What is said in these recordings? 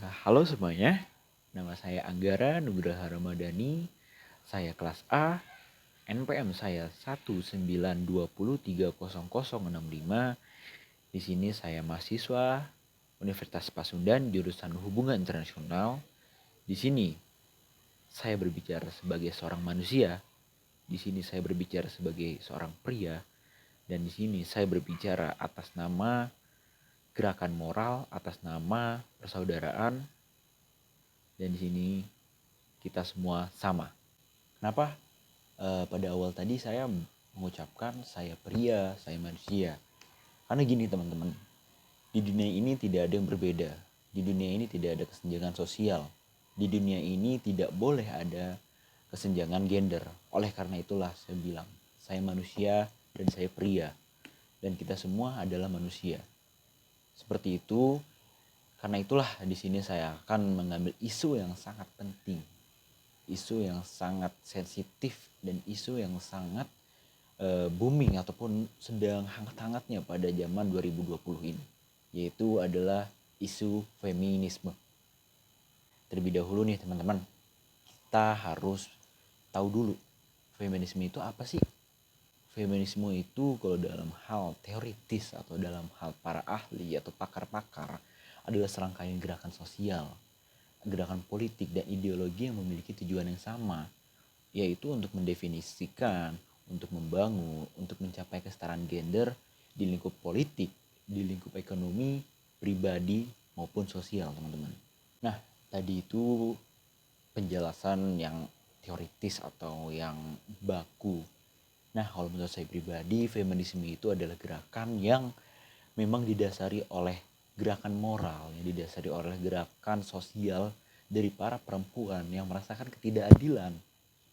Halo semuanya, nama saya Anggara Nugraha Ramadhani. Saya kelas A, NPM saya 192030065. Di sini saya mahasiswa Universitas Pasundan jurusan Hubungan Internasional. Di sini saya berbicara sebagai seorang manusia. Di sini saya berbicara sebagai seorang pria. Dan di sini saya berbicara atas nama gerakan moral, atas nama persaudaraan. Dan di sini kita semua sama. Kenapa? Pada awal tadi saya mengucapkan saya pria, saya manusia. Karena gini teman-teman, di dunia ini tidak ada yang berbeda. Di dunia ini tidak ada kesenjangan sosial. Di dunia ini tidak boleh ada kesenjangan gender. Oleh karena itulah saya bilang, saya manusia dan saya pria. Dan kita semua adalah manusia. Seperti itu. Karena itulah di sini saya akan mengambil isu yang sangat penting, isu yang sangat sensitif dan isu yang sangat booming ataupun sedang hangat-hangatnya pada zaman 2020 ini, yaitu adalah isu feminisme. Terlebih dahulu nih teman-teman, kita harus tahu dulu feminisme itu apa sih? Feminisme itu kalau dalam hal teoritis atau dalam hal para ahli atau pakar-pakar adalah serangkaian gerakan sosial, gerakan politik dan ideologi yang memiliki tujuan yang sama, yaitu untuk mendefinisikan, untuk membangun, untuk mencapai kesetaraan gender di lingkup politik, di lingkup ekonomi, pribadi maupun sosial, teman-teman. Nah, tadi itu penjelasan yang teoritis atau yang baku. Nah, kalau menurut saya pribadi, feminisme itu adalah gerakan yang memang didasari oleh gerakan moral, yang didasari oleh gerakan sosial dari para perempuan yang merasakan ketidakadilan,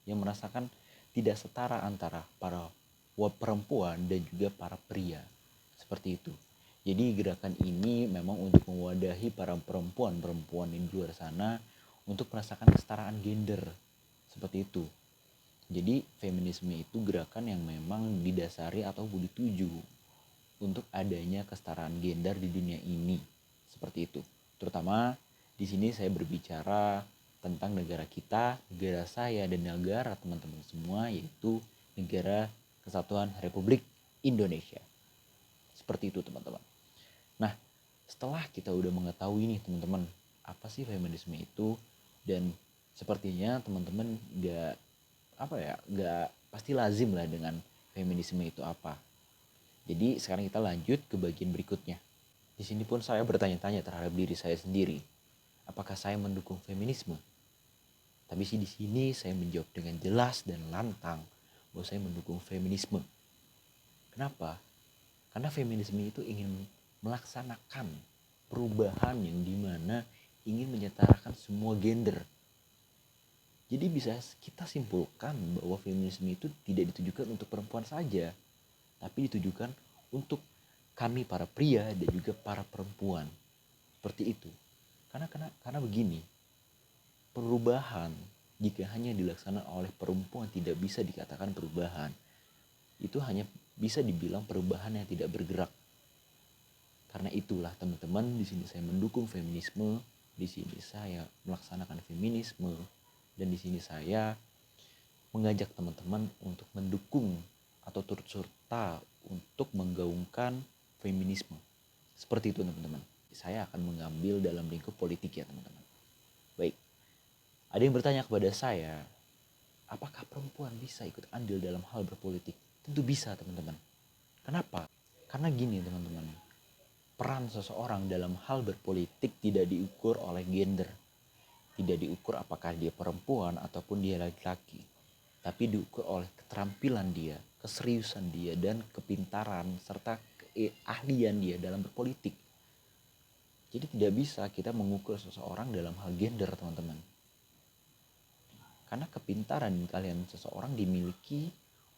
yang merasakan tidak setara antara para perempuan dan juga para pria. Seperti itu. Jadi gerakan ini memang untuk mewadahi para perempuan-perempuan di luar sana untuk merasakan kesetaraan gender. Seperti itu. Jadi feminisme itu gerakan yang memang didasari atau dituju untuk adanya kesetaraan gender di dunia ini. Seperti itu. Terutama di sini saya berbicara tentang negara kita, negara saya dan negara teman-teman semua, yaitu negara Kesatuan Republik Indonesia. Seperti itu teman-teman. Nah, setelah kita udah mengetahui nih teman-teman, apa sih feminisme itu, dan sepertinya teman-teman gak pasti lazim lah dengan feminisme itu apa. Jadi sekarang kita lanjut ke bagian berikutnya. Di sini pun saya bertanya-tanya terhadap diri saya sendiri, apakah saya mendukung feminisme? Tapi di sini saya menjawab dengan jelas dan lantang bahwa saya mendukung feminisme. Kenapa? Karena feminisme itu ingin melaksanakan perubahan yang dimana ingin menyetarakan semua gender. Jadi bisa kita simpulkan bahwa feminisme itu tidak ditujukan untuk perempuan saja, tapi ditujukan untuk kami para pria dan juga para perempuan. Seperti itu. Karena begini, perubahan jika hanya dilaksanakan oleh perempuan tidak bisa dikatakan perubahan. Itu hanya bisa dibilang perubahan yang tidak bergerak. Karena itulah teman-teman, di sini saya mendukung feminisme, di sini saya melaksanakan feminisme, dan di sini saya mengajak teman-teman untuk mendukung atau turut serta untuk menggaungkan feminisme. Seperti itu teman-teman. Saya akan mengambil dalam lingkup politik ya teman-teman. Baik. Ada yang bertanya kepada saya, apakah perempuan bisa ikut andil dalam hal berpolitik? Tentu bisa teman-teman. Kenapa? Karena gini teman-teman. Peran seseorang dalam hal berpolitik tidak diukur oleh gender. Tidak diukur apakah dia perempuan ataupun dia laki-laki. Tapi diukur oleh keterampilan dia, keseriusan dia, dan kepintaran serta keahlian dia dalam berpolitik. Jadi tidak bisa kita mengukur seseorang dalam hal gender teman-teman. Karena kepintaran kalian seseorang dimiliki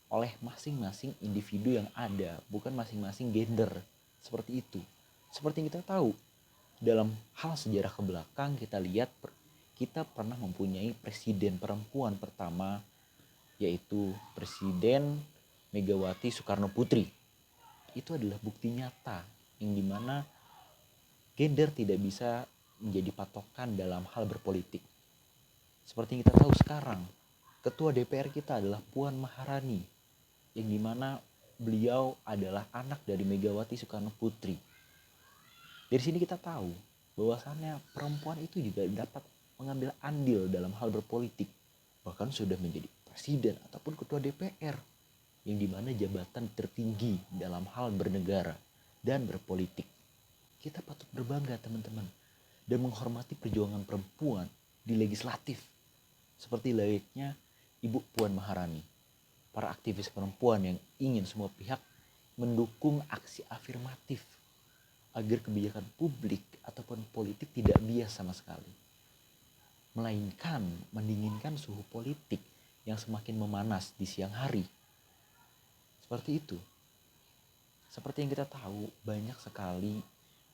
oleh masing-masing individu yang ada, bukan masing-masing gender. Seperti itu. Seperti yang kita tahu, dalam hal sejarah ke belakang kita lihat kita pernah mempunyai presiden perempuan pertama, yaitu Presiden Megawati Soekarno Putri. Itu adalah bukti nyata yang dimana gender tidak bisa menjadi patokan dalam hal berpolitik. Seperti yang kita tahu sekarang, Ketua DPR kita adalah Puan Maharani, yang dimana beliau adalah anak dari Megawati Soekarno Putri. Dari sini kita tahu bahwasannya perempuan itu juga dapat mengambil andil dalam hal berpolitik, bahkan sudah menjadi presiden ataupun ketua DPR, yang dimana jabatan tertinggi dalam hal bernegara dan berpolitik. Kita patut berbangga teman-teman dan menghormati perjuangan perempuan di legislatif seperti layaknya Ibu Puan Maharani. Para aktivis perempuan yang ingin semua pihak mendukung aksi afirmatif agar kebijakan publik ataupun politik tidak bias sama sekali, melainkan mendinginkan suhu politik yang semakin memanas di siang hari. Seperti itu. Seperti yang kita tahu, banyak sekali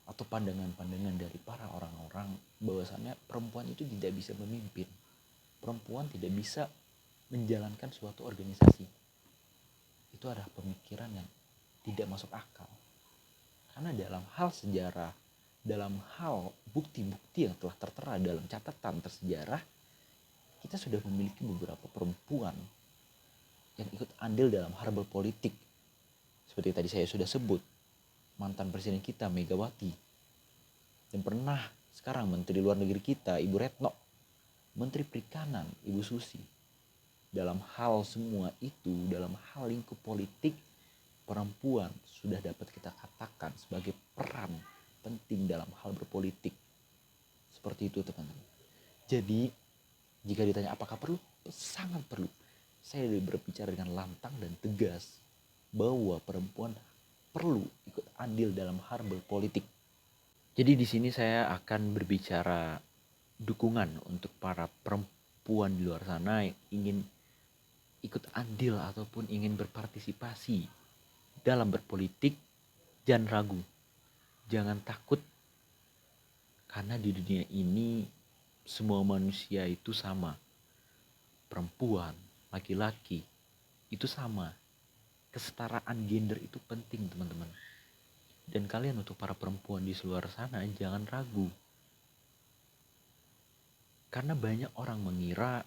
atau pandangan-pandangan dari para orang-orang bahwasannya perempuan itu tidak bisa memimpin. Perempuan tidak bisa menjalankan suatu organisasi. Itu adalah pemikiran yang tidak masuk akal. Karena dalam hal sejarah, dalam hal bukti-bukti yang telah tertera dalam catatan tersejarah, kita sudah memiliki beberapa perempuan yang ikut andil dalam hal berpolitik. Seperti tadi saya sudah sebut, mantan presiden kita Megawati, dan pernah sekarang menteri luar negeri kita Ibu Retno, menteri perikanan Ibu Susi. Dalam hal semua itu, dalam hal lingkup politik, perempuan sudah dapat kita katakan sebagai peran penting dalam hal berpolitik. Seperti itu teman-teman. Jadi jika ditanya apakah perlu, sangat perlu. Saya berbicara dengan lantang dan tegas bahwa perempuan perlu ikut andil dalam hal berpolitik. Jadi di sini saya akan berbicara dukungan untuk para perempuan di luar sana yang ingin ikut andil ataupun ingin berpartisipasi dalam berpolitik. Jangan ragu, jangan takut, karena di dunia ini semua manusia itu sama. Perempuan, laki-laki itu sama. Kesetaraan gender itu penting teman-teman. Dan kalian untuk para perempuan di luar sana jangan ragu. Karena banyak orang mengira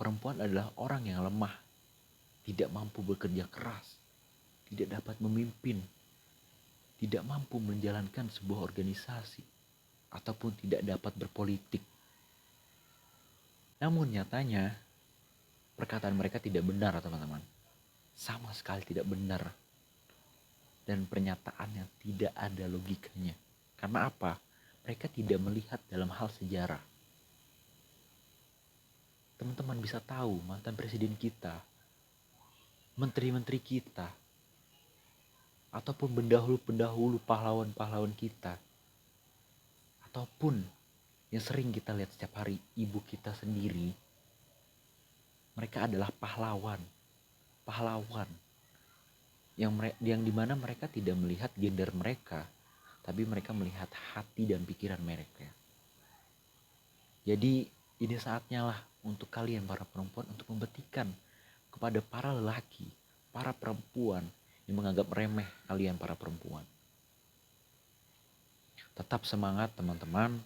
perempuan adalah orang yang lemah, tidak mampu bekerja keras, tidak dapat memimpin, tidak mampu menjalankan sebuah organisasi, ataupun tidak dapat berpolitik. Namun nyatanya perkataan mereka tidak benar teman-teman. Sama sekali tidak benar. Dan pernyataannya tidak ada logikanya. Karena apa? Mereka tidak melihat dalam hal sejarah. Teman-teman bisa tahu mantan presiden kita, menteri-menteri kita, ataupun pendahulu-pendahulu pahlawan-pahlawan kita, ataupun yang sering kita lihat setiap hari, ibu kita sendiri, mereka adalah pahlawan yang dimana mereka tidak melihat gender mereka, tapi mereka melihat hati dan pikiran mereka. Jadi ini saatnya lah untuk kalian para perempuan untuk membuktikan kepada para lelaki, para perempuan yang menganggap remeh kalian para perempuan. Tetap semangat teman-teman.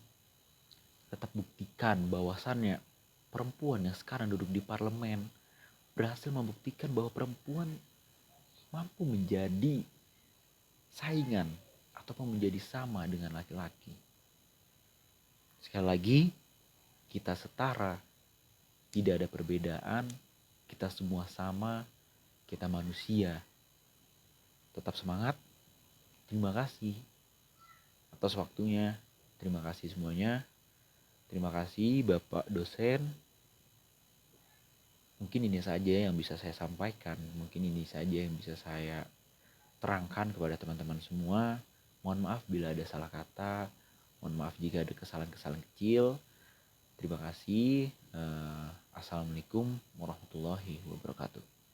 Tetap buktikan bahwasannya perempuan yang sekarang duduk di parlemen berhasil membuktikan bahwa perempuan mampu menjadi saingan ataupun menjadi sama dengan laki-laki. Sekali lagi, kita setara, tidak ada perbedaan, kita semua sama, kita manusia. Tetap semangat. Terima kasih atas waktunya. Terima kasih semuanya. Terima kasih Bapak dosen. Mungkin ini saja yang bisa saya sampaikan. Mungkin ini saja yang bisa saya terangkan kepada teman-teman semua. Mohon maaf bila ada salah kata. Mohon maaf jika ada kesalahan-kesalahan kecil. Terima kasih. Assalamualaikum warahmatullahi wabarakatuh.